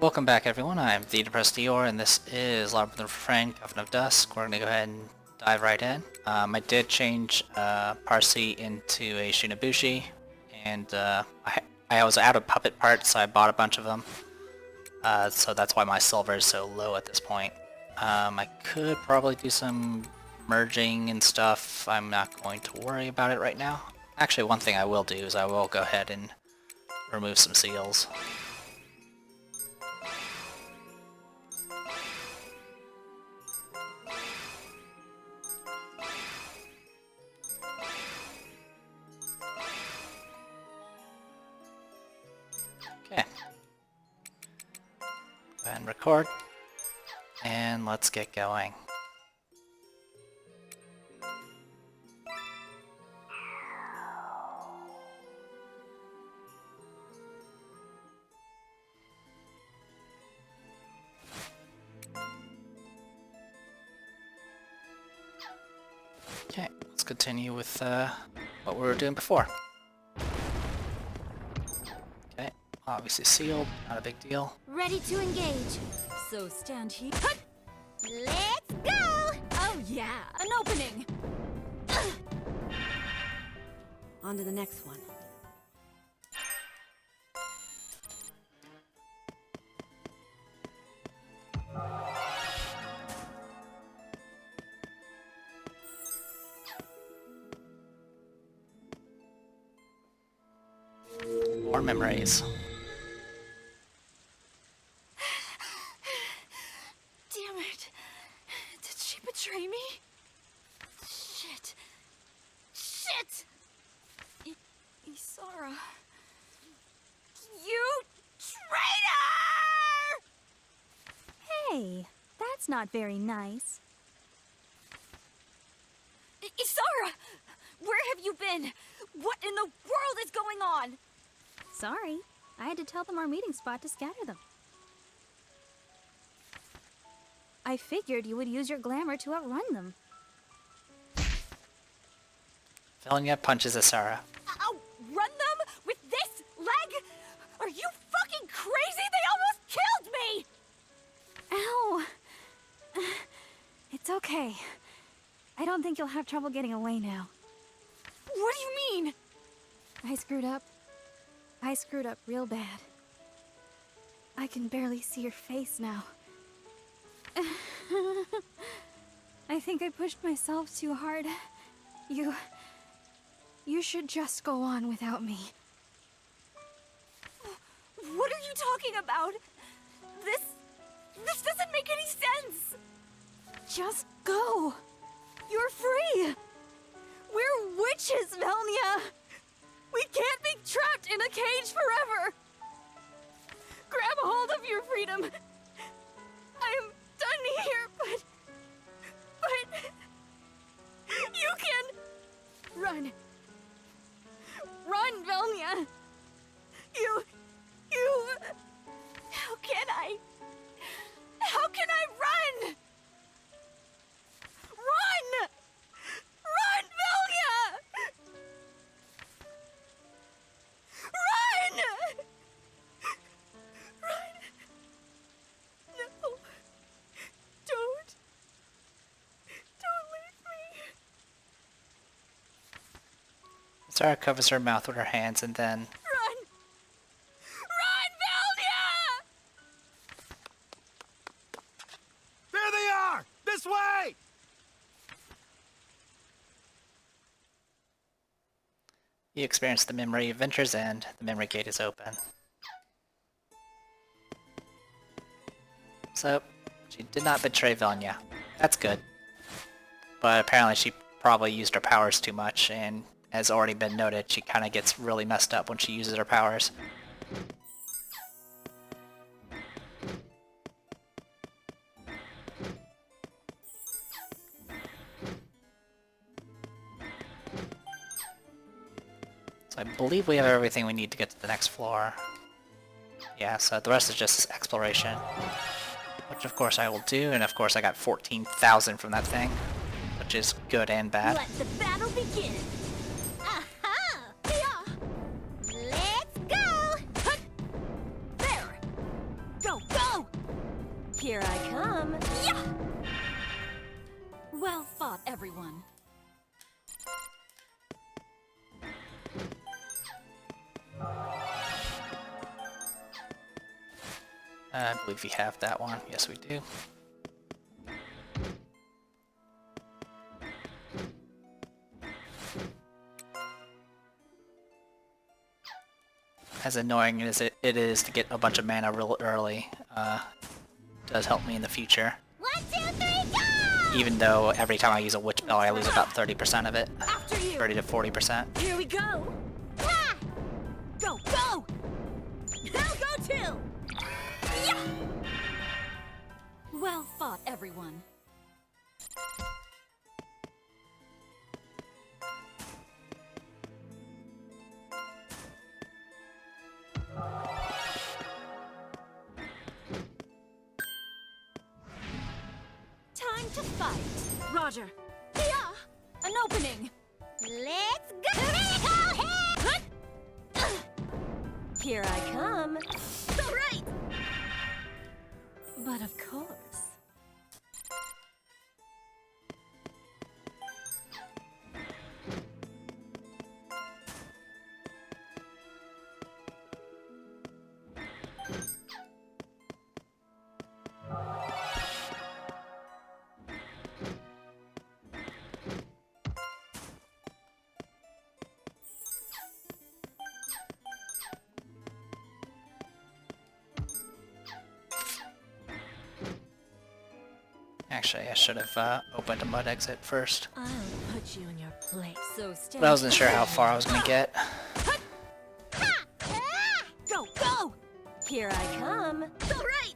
Welcome back, everyone. I'm the Depressed Eeyore, and this is Labyrinth of Refrain, Coven of Dusk. We're going to go ahead and dive right in. I did change Parsi into a Shinabushi, and I was out of puppet parts, so I bought a bunch of them. So that's why my silver is so low at this point. I could probably do some merging and stuff. I'm not going to worry about it right now. Actually, one thing I will do is I will go ahead and remove some seals. Okay. Go ahead and record. And let's get going. Okay, let's continue with what we were doing before. Okay, obviously sealed, not a big deal. Ready to engage. So stand here. Let's go! Oh yeah, an opening. On to the next one. More memories. Damn it. Did she betray me? Shit. Shit! Isara. You traitor! Hey, that's not very nice. Isara! Where have you been? What in the world is going on? Sorry, I had to tell them our meeting spot to scatter them. I figured you would use your glamour to outrun them. Vilnia punches Asara. Outrun them with this leg? Are you fucking crazy? They almost killed me! Ow! It's okay. I don't think you'll have trouble getting away now. What do you mean? I screwed up. I screwed up real bad. I can barely see your face now. I think I pushed myself too hard. You should just go on without me. What are you talking about? This doesn't make any sense! Just go! You're free! We're witches, Velnia! We can't be trapped in a cage forever! Grab hold of your freedom! I am done here, but... You can... Run. Run, Velnia! You... How can I? How can I run? Run! Run, Vilnia! Run! Run! No. Don't. Don't leave me. Asara covers her mouth with her hands and then... Run! Run, Vilnia! There they are! This way! You experience the memory of Venture's End. The memory gate is open. So, she did not betray Vilnia. That's good. But apparently she probably used her powers too much, and as already been noted, she kind of gets really messed up when she uses her powers. So I believe we have everything we need to get to the next floor. Yeah, so the rest is just exploration. Which of course I will do, and of course I got 14,000 from that thing. Which is good and bad. Let the battle begin! Aha! Yeah. Let's go! There! Go, go! Here I come. Yeah! Well fought, everyone. I believe we have that one. Yes, we do. As annoying as it is to get a bunch of mana real early, does help me in the future. 1, 2, 3, go! Even though every time I use a Witch Bell, I lose about 30% of it. After you. 30 to 40%. Here we go. Ha! Go, go! I'll go too! Yeah! Well fought, everyone. Time to fight. Roger. Yeah! An opening. Let's go! Here I come. All right! But of course. Actually, I should have opened a mud exit first. I'll put you in your place. So stand. But I wasn't sure how far I was gonna get. Go, go! Here I come. All right!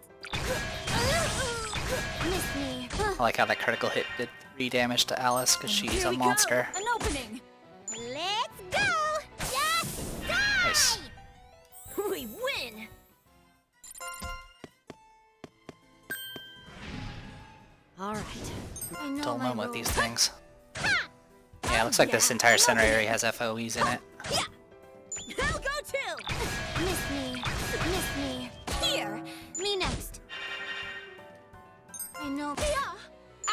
Miss me. I like how that critical hit did 3 damage to Alice because she's Here a we monster. Go. An opening. Let's go! Just die! Nice. We win! All right. I know Dull my moment with these rules. things. Yeah, it looks like this entire center area has FOEs in it. Yeah. I'll go too. Miss me. Miss me. Here. Me next. I know. Yeah.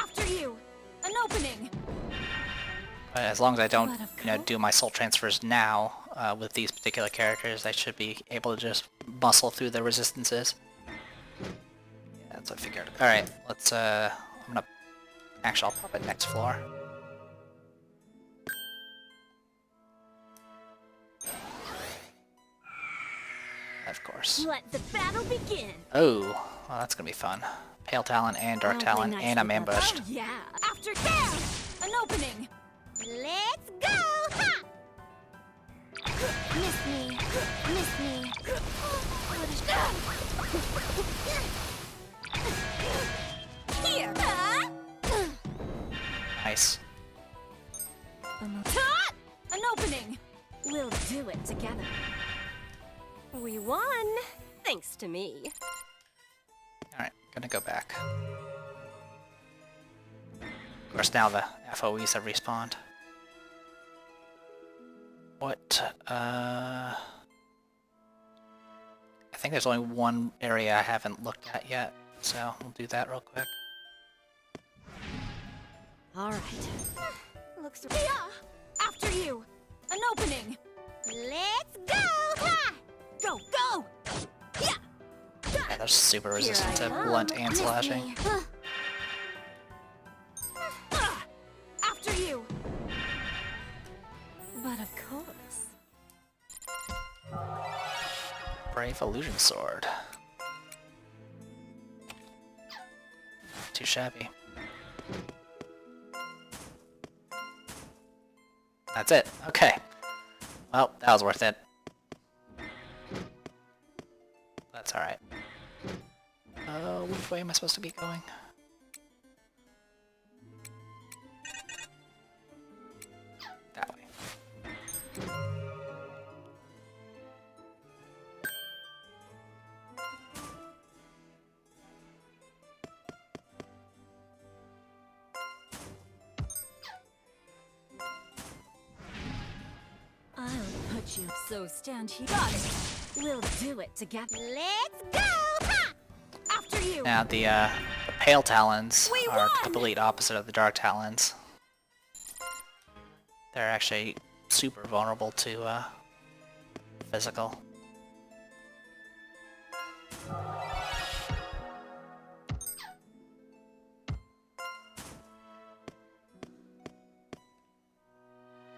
After you. An opening. But as long as I don't, do my soul transfers now with these particular characters, I should be able to just muscle through the resistances. Yeah, that's what I figured. All right, let's. I'm gonna. Actually, I'll pop it next floor. Of course. Let the battle begin. Oh, well, that's gonna be fun. Pale Talon and Dark Talon, and I'm ambushed. Oh, yeah. After there. An opening. Let's go. Ha! Miss me. Miss me. Here. Nice. An opening. We'll do it together. We won, thanks to me. Alright, gonna go back. Of course, now the FOEs have respawned. What, I think there's only one area I haven't looked at yet, so we'll do that real quick. All right. Looks. Yeah. After you. An opening. Let's go. Ha! Go, go. Yeah. Yeah, they're super resistant to blunt and slashing. After you. But of course. Brave Illusion Sword. Too shabby. That's it. Okay. Well, that was worth it. That's alright. Which way am I supposed to be going? That way. I'll put you. So stand here. Got it. We'll do it together. Let's go. Ha! Now the Pale Talons We are won! the complete opposite of the Dark Talons. They're actually super vulnerable to physical.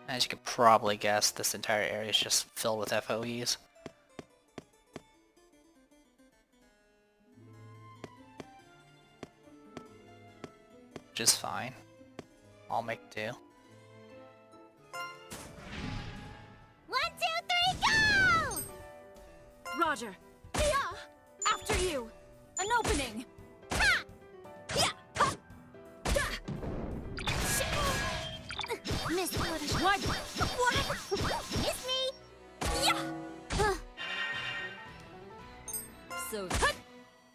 As you could probably guess, this entire area is just filled with FOEs. Which is fine. I'll make do. 1, 2, 3, go! Roger. Yeah! After you! An opening! Ha! Yeah! Ha! Da! Shit! Miss what? What? Miss me! Yeah! So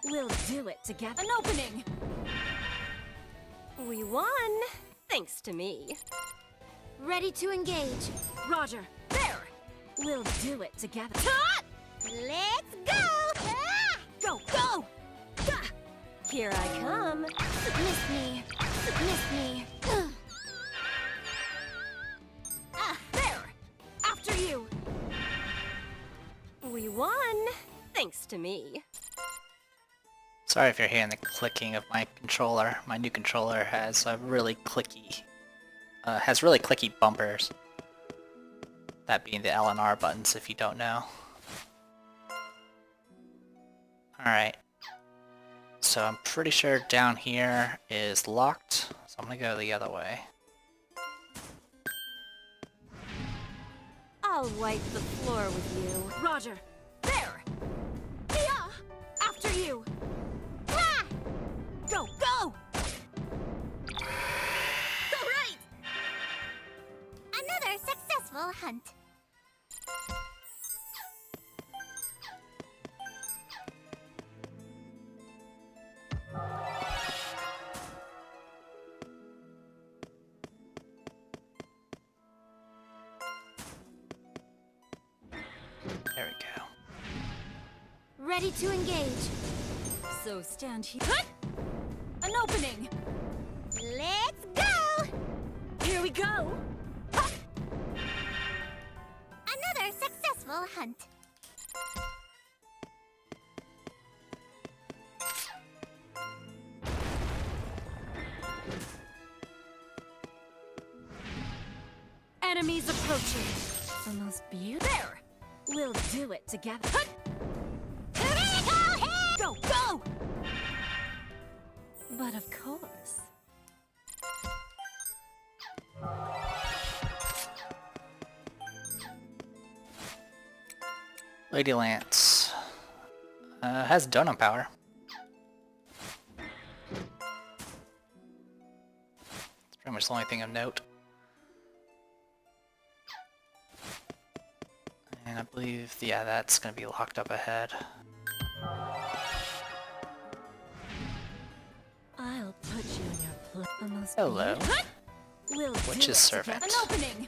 we'll do it together. An opening! We won, thanks to me. Ready to engage. Roger. There! We'll do it together. Let's go! Ah! Go, go! Ah! Here I come. Miss me! Miss me! Ah, there! After you! We won, thanks to me. Sorry if you're hearing the clicking of my controller. My new controller has a really clicky, bumpers. That being the L and R buttons, if you don't know. Alright. So I'm pretty sure down here is locked, so I'm gonna go the other way. I'll wipe the floor with you. Roger! There! Yeah! After you! Ah! Go, go! All right! Another successful hunt. There we go. Ready to engage. So stand here. An opening! Let's go! Here we go. Another successful hunt. Enemies approaching. The most beautiful. There! We'll do it together. Critical hit! Go, go! But of course. Lady Lance has donut power. It's pretty much the only thing of note. And I believe, yeah, that's gonna be locked up ahead. I'll put you in your place. The most Hello. beautiful. We'll do Witch's it servant. An opening!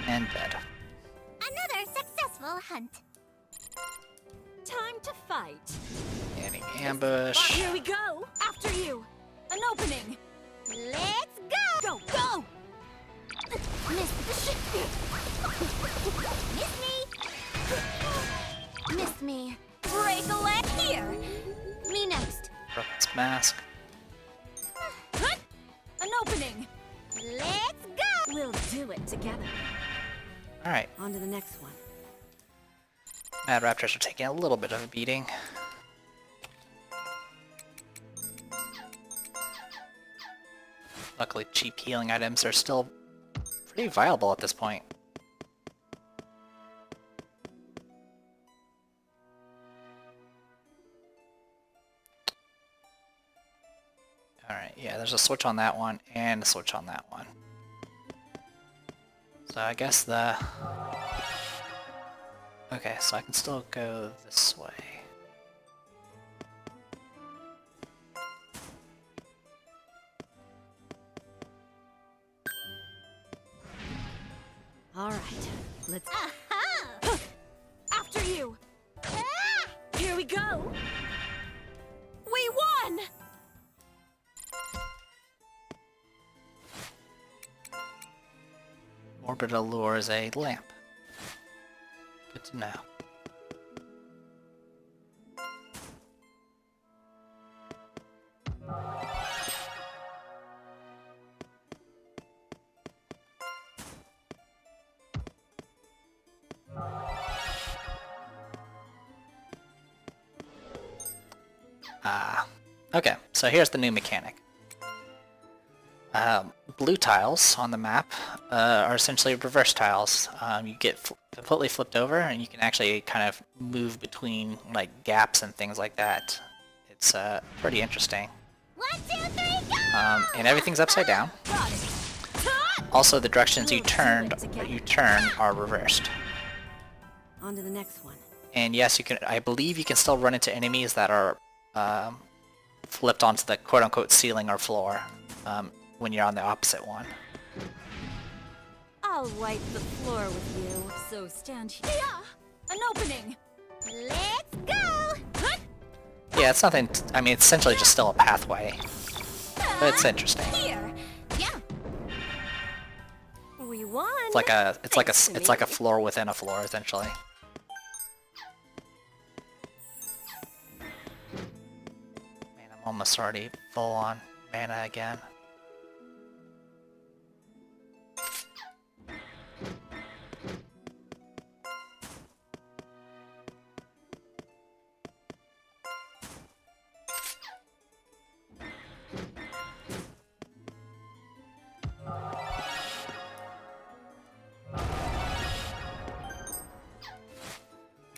And bed. Another successful hunt. Time to fight. Getting ambush. Here we go! After you! An opening! Let's go! Go, go! Miss me! Miss me! Break a leg here! Me next. Broke its mask. An opening! Let's go! We'll do it together. Alright. On to the next one. Mad Raptors are taking a little bit of a beating. Luckily, cheap healing items are still pretty viable at this point. Alright, yeah, there's a switch on that one and a switch on that one. So I guess the... Okay, so I can still go this way. All right. Let's. Aha! After you! Ah! Here we go! We won! orbital lure is a lamp. Good to know. Okay, so here's the new mechanic. Blue tiles on the map are essentially reverse tiles. You get completely flipped over, and you can actually kind of move between like gaps and things like that. It's pretty interesting. 1, 2, 3, go! And everything's upside down. Also, the directions you turn are reversed. On to the next one. And yes, you can. I believe you can still run into enemies that are flipped onto the quote-unquote ceiling or floor when you're on the opposite one. I'll wipe the floor with you. So stand here. Yeah! An opening! Let's go! Yeah, it's nothing. I mean, it's essentially just still a pathway, but it's interesting. Here! Yeah! We won. It's like a floor within a floor, essentially. Man, I'm almost already full on mana again.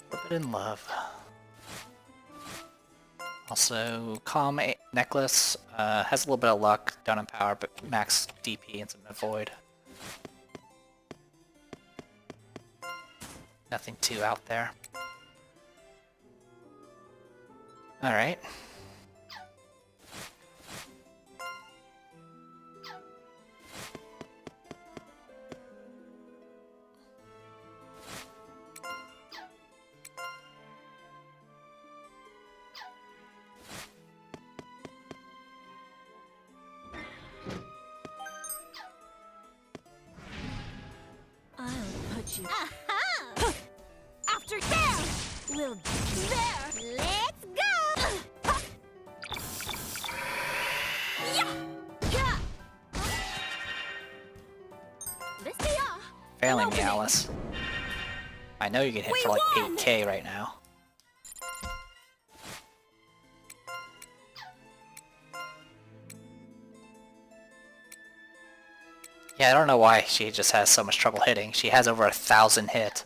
Forbidden Love. Also, Calm Necklace has a little bit of luck, down in power, but max DP and some avoid. Nothing too out there. Alright. I'll put you. Aha! After there! We'll There! Let's go! Yeah! Yeah! this. Yeah! Failing An me, opening. Alice. I know you can hit We for like won! 8k right now. Yeah, I don't know why she just has so much trouble hitting. She has over 1,000 hit.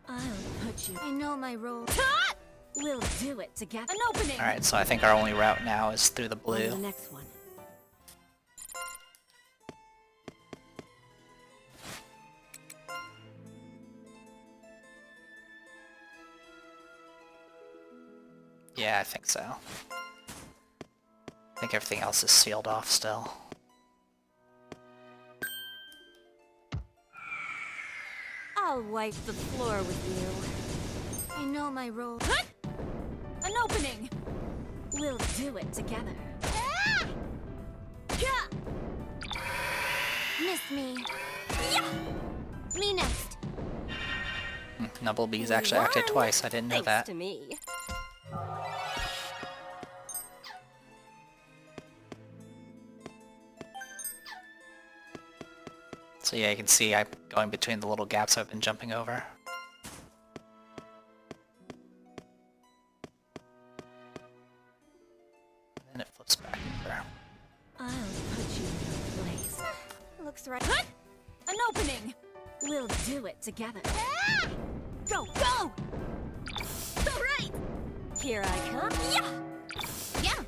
I'll put you. I know my role. Ah! We'll do it together. An opening! Alright, so I think our only route now is through the On to the blue. next one. Yeah, I think so. I think everything else is sealed off still. I'll wipe the floor with you. I know my role. An opening! We'll do it together. Ah! Yeah! Miss me. Yeah! Me next. Nubblebee's actually acted twice, I didn't know Thanks that. to me. So yeah, you can see I'm going between the little gaps I've been jumping over. And it flips back over. I'll put you in your place. Looks right. An opening! We'll do it together. Ah! Go, go! All right. Here I come. Yeah! Yeah.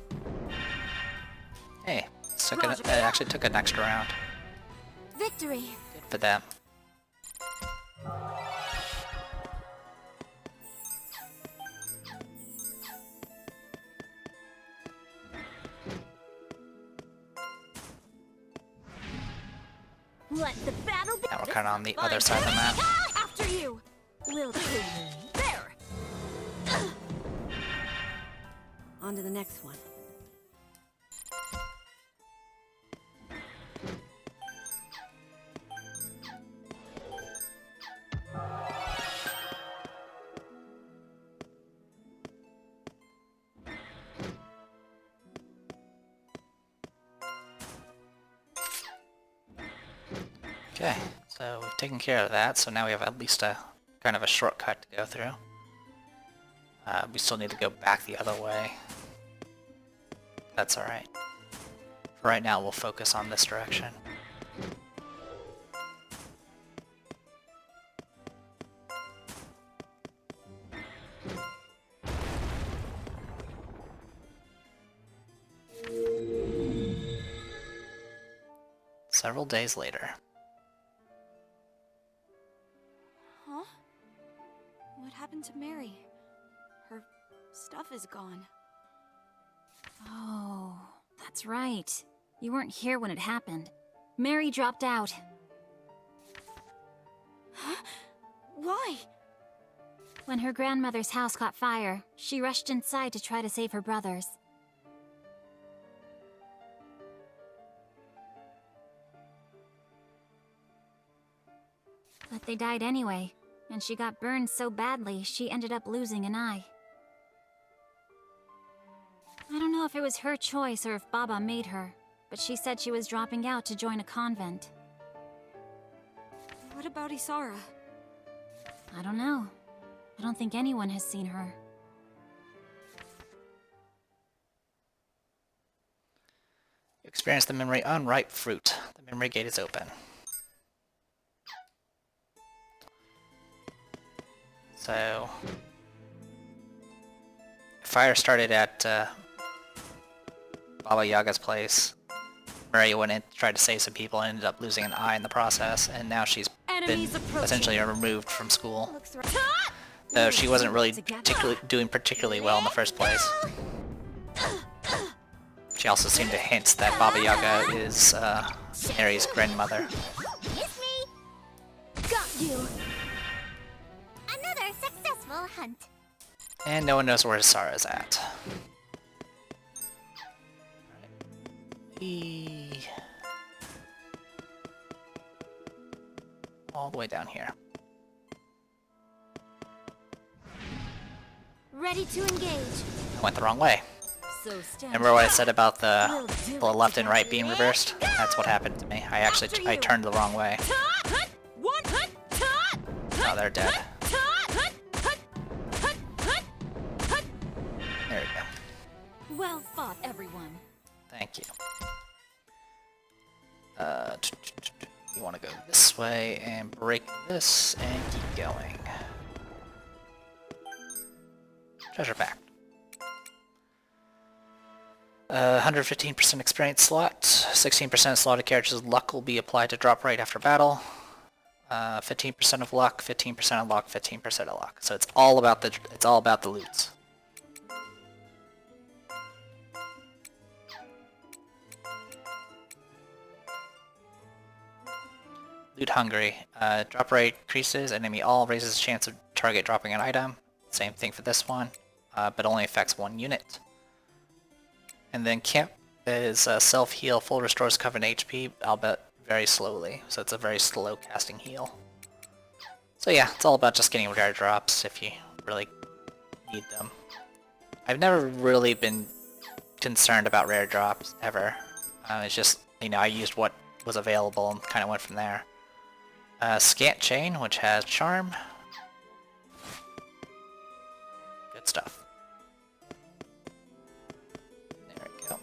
Hey, it actually took an extra round. Victory. Good for them. Let the battle be. Now we're kind of on the other side of the map. After you. We'll clean there. On to the next one. Okay, so we've taken care of that, so now we have at least a kind of a shortcut to go through. We still need to go back the other way. That's alright. For right now, we'll focus on this direction. Several days later. Huh? What happened to Mary? Her stuff is gone. Oh, that's right. You weren't here when it happened. Mary dropped out. Why? When her grandmother's house caught fire, she rushed inside to try to save her brothers. But they died anyway, and she got burned so badly she ended up losing an eye. I don't know if it was her choice or if Baba made her, but she said she was dropping out to join a convent. What about Isara? I don't know. I don't think anyone has seen her. You experience the memory unripe fruit. The memory gate is open. So, fire started at Baba Yaga's place. Mary went in, tried to save some people, and ended up losing an eye in the process, and now she's been essentially removed from school. Looks right. Though she wasn't really doing particularly well in the first place. She also seemed to hint that Baba Yaga is Mary's grandmother. It's me! Got you! Another successful hunt. And no one knows where Sara's at. All the way down here. Ready to engage. I went the wrong way. So stand. Remember what I said about the left and right being reversed? That's what happened to me. I turned the wrong way. Oh, they're dead. There we go. Well fought, everyone. Thank you. You want to go this way and break this and keep going. Treasure pack. 115% experience slot. 16% slotted characters' luck will be applied to drop right after battle. 15% of luck, 15% of luck, 15% of luck. So it's all about the loots. Loot hungry. Drop rate increases. Enemy all raises chance of target dropping an item. Same thing for this one, but only affects one unit. And then camp is self-heal. Full restores covered HP, albeit very slowly. So it's a very slow casting heal. So yeah, it's all about just getting rare drops if you really need them. I've never really been concerned about rare drops, ever. It's just, you know, I used what was available and kind of went from there. Scant Chain, which has Charm. Good stuff. There we go.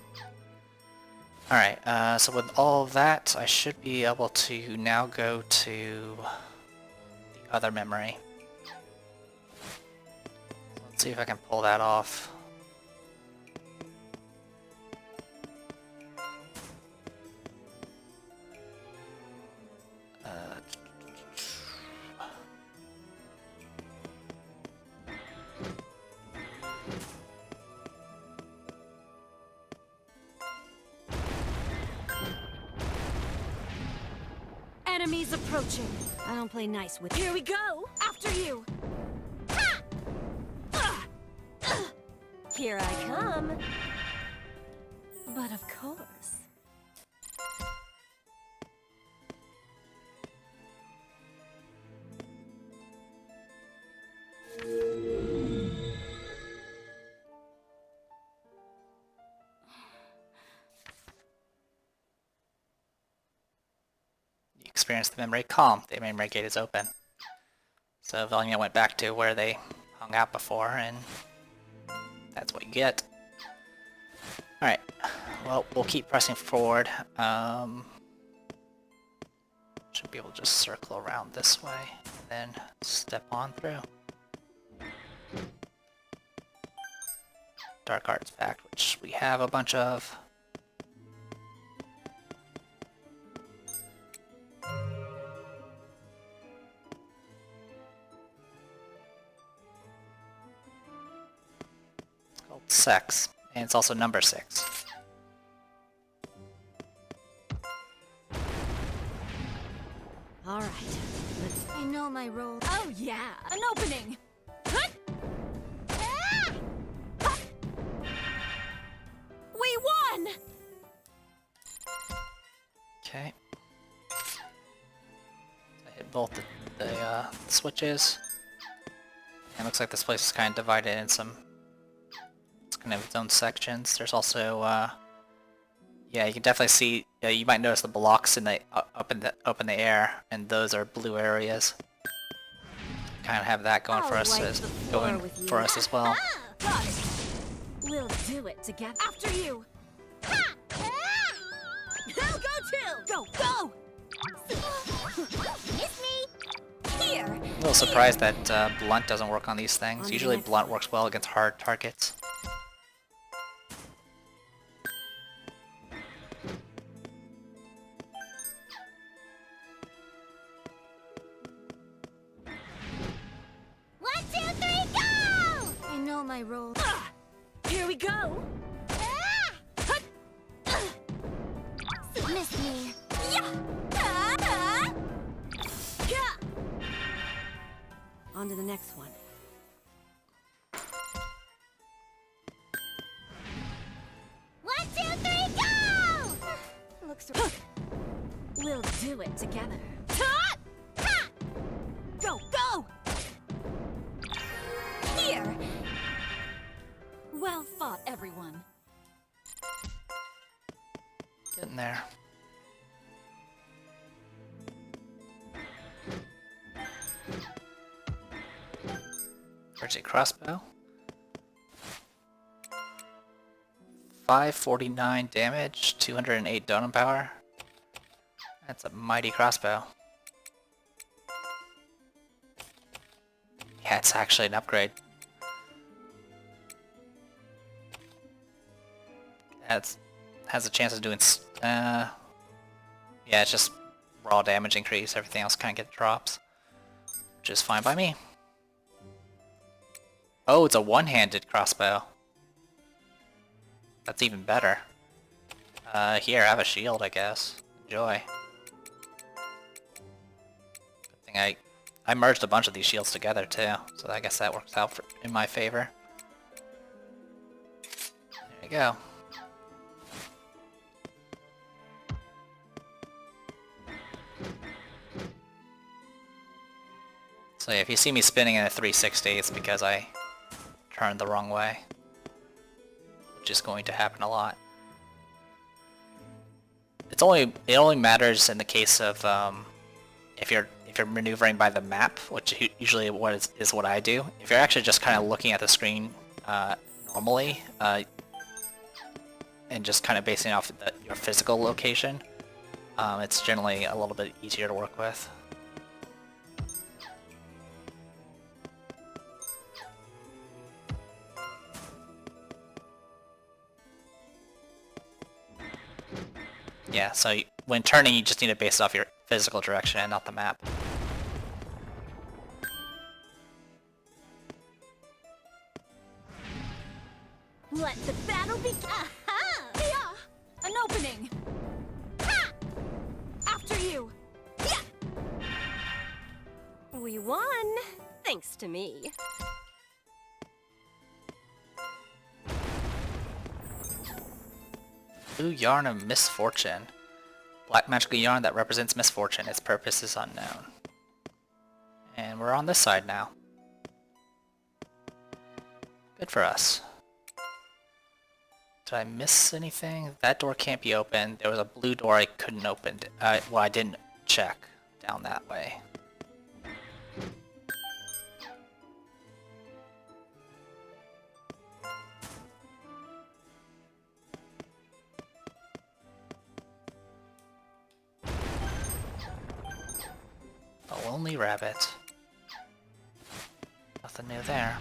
Alright, so with all of that, I should be able to now go to the other memory. Let's see if I can pull that off. Enemies approaching. I don't play nice with. Here we go. After you. Ha! Here I come. But of course. You experience the memory calm. The memory gate is open. So Velnia went back to where they hung out before, and that's what you get. Alright, well, we'll keep pressing forward. Should be able to just circle around this way, and then step on through. Dark Artifact, which we have a bunch of. It's called Sex, and it's also number 6. All right. I know my role. Oh yeah, an opening. Hut! Ah! Hut! We won! Okay. I hit both the switches. And it looks like this place is kind of divided in some... It's kind of its own sections. There's also, yeah, you can definitely see... you might notice the blocks in the up in the air, and those are blue areas. Kind of have that going for us as as well. Got it. We'll do it together. After you. Ha! Ah! I'll go too. Go, go. Miss me. Here. I'm a little surprised that blunt doesn't work on these things. Usually blunt works well against hard targets. My role. Here we go. Miss me. Yeah. Yeah. On to the next one. One, two, three, go! Looks right. We'll do it together. Go, go! Here. Well fought, everyone. Getting there. Where's a crossbow? 549 damage, 208 donut power. That's a mighty crossbow. Yeah, it's actually an upgrade. Has a chance of doing, yeah, it's just raw damage increase, everything else kind of get drops, which is fine by me. Oh, it's a one-handed crossbow. That's even better. Here, have a shield, I guess. Enjoy. Good thing I merged a bunch of these shields together, too, so I guess that works out in my favor. There you go. So yeah, if you see me spinning in a 360, it's because I turned the wrong way. Which is going to happen a lot. It only matters in the case of if you're maneuvering by the map, which usually is what I do. If you're actually just kind of looking at the screen normally and just kind of basing off your physical location, it's generally a little bit easier to work with. Yeah, so when turning, you just need to base it off your physical direction and not the map. Let the battle begin. Aha! Yeah! An opening. Ha! After you. Yeah! You won, thanks to me. Blue yarn of misfortune. Black magical yarn that represents misfortune. Its purpose is unknown. And we're on this side now. Good for us. Did I miss anything? That door can't be opened. There was a blue door I couldn't open. Well, I didn't check down that way. A lonely rabbit. Nothing new there.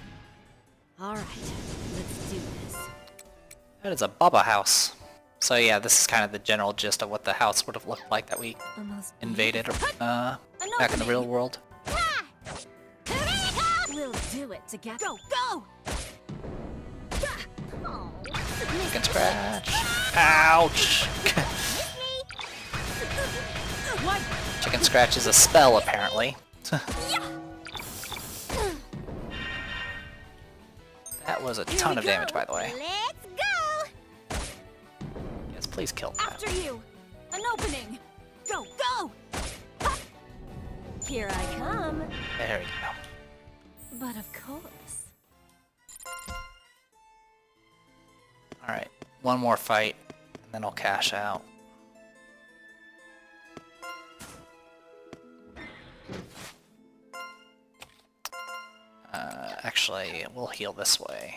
Alright, let's do this. That is a Baba house. So yeah, this is kind of the general gist of what the house would have looked like that we The most invaded An back in the opening. real world. We'll do it together. Go, go! Oh, Chicken scratch. Ouch! what? Chicken scratch is a spell apparently. That was a ton of damage, by the way. Let's go! Yes, please kill that. After you! An opening! Go, go! Ha! Here I come. There we go. But of course. Alright, one more fight, and then I'll cash out. Actually, we'll heal this way.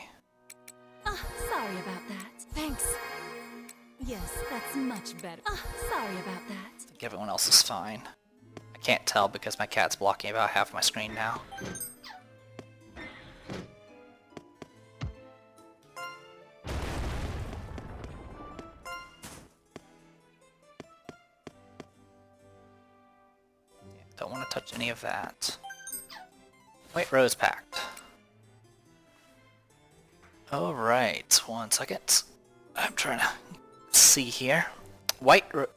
Sorry about that. Thanks. Yes, that's much better. Sorry about that. I think everyone else is fine. I can't tell because my cat's blocking about half my screen now. Don't want to touch any of that. White Rose Pact. Alright, 1 second. I'm trying to see here.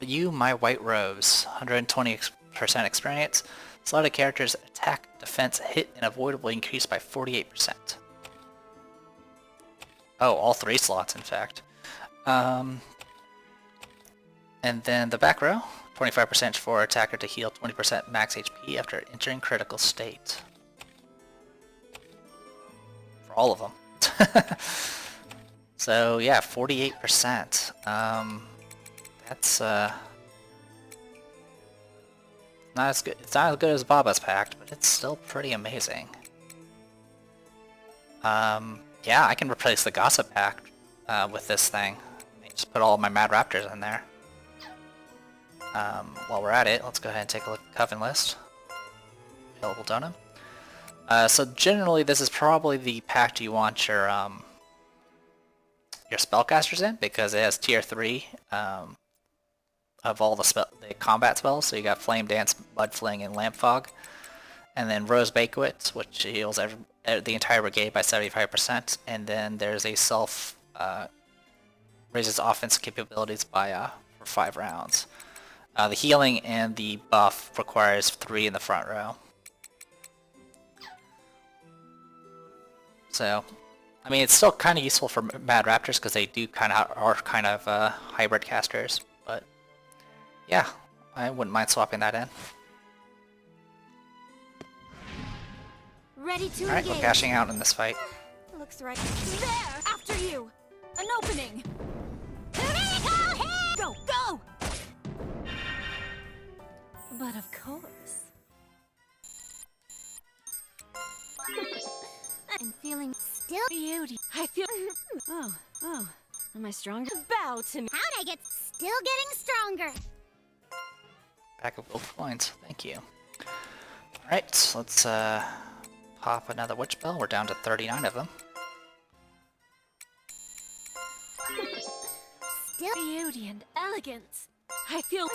You, my White Rose. 120% experience. Slot of characters attack, defense, hit, and avoidable increased by 48%. Oh, all 3 slots, in fact. And then the back row. 25% for attacker to heal 20% max HP after entering critical state. For all of them. So yeah, 48%. That's not as good. It's not as good as Baba's Pact, but it's still pretty amazing. Yeah, I can replace the Gossip Pact with this thing. Just put all of my Mad Raptors in there. While we're at it, let's go ahead and take a look at the Coven list. Available donum. So generally, this is probably the pact you want your spellcasters in, because it has tier 3 of all the combat spells. So you got Flame Dance, Mud Fling, and Lamp Fog, and then Rose Banquet, which heals the entire brigade by 75%, and then there's a self raises offense capabilities by for 5 rounds. The healing and the buff requires 3 in the front row. So, I mean, it's still kind of useful for Mad Raptors because they do are kind of hybrid casters. But yeah, I wouldn't mind swapping that in. Ready to All right, engage. we're cashing out in this fight. Looks right. There! After you! An opening! Go, go! But of course. I'm feeling still. Beauty. I feel... Oh. Am I stronger? Bow to me. How'd I get still getting stronger? Pack of gold coins, thank you. Alright, so let's pop another Witch Bell. We're down to 39 of them. Still. Beauty and elegance. I feel...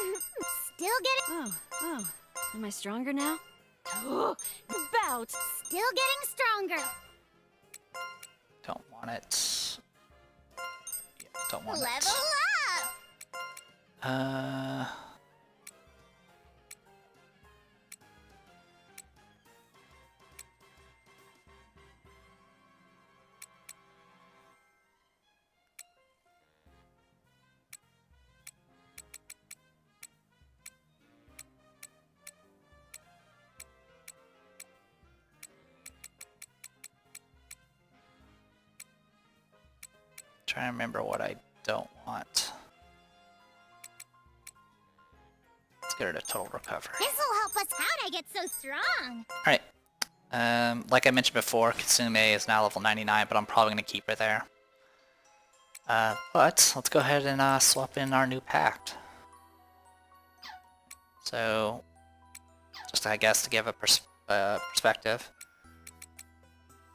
Still getting. Oh. Am I stronger now? Bow to... Still getting stronger. Don't want it. Yeah, don't want Level it. up. Trying to remember what I don't want. Let's get her to total recovery. This'll help us. How'd I get so strong? Alright. Like I mentioned before, Katsume is now level 99, but I'm probably going to keep her there. But let's go ahead and swap in our new pact. So, just I guess to give a perspective.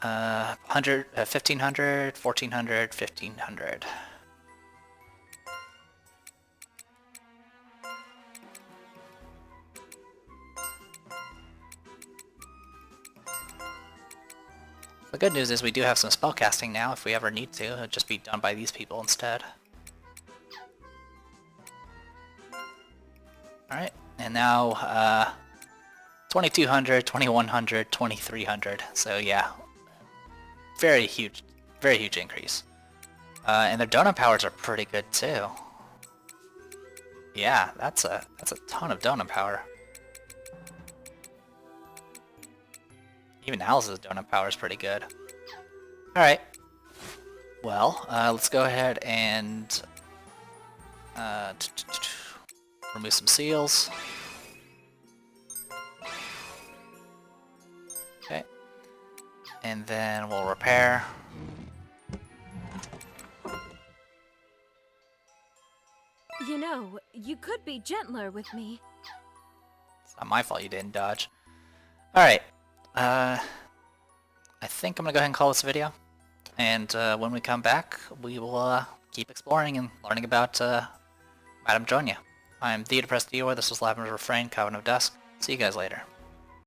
1500, 1400, 1500. The good news is we do have some spellcasting now if we ever need to. It'll just be done by these people instead. Alright, and now 2200, 2100, 2300. So yeah, very huge increase. And their donut powers are pretty good too. Yeah, that's a ton of donut power. Even Alice's donut power is pretty good. Alright. Well, let's go ahead and remove some seals. Okay. And then we'll repair. You know, you could be gentler with me. It's not my fault you didn't dodge. Alright. I think I'm gonna go ahead and call this a video. And when we come back, we will keep exploring and learning about Madame Jonia. I'm the Depressed Dior. This was Labyrinth, Refrain, Coven of Dusk. See you guys later.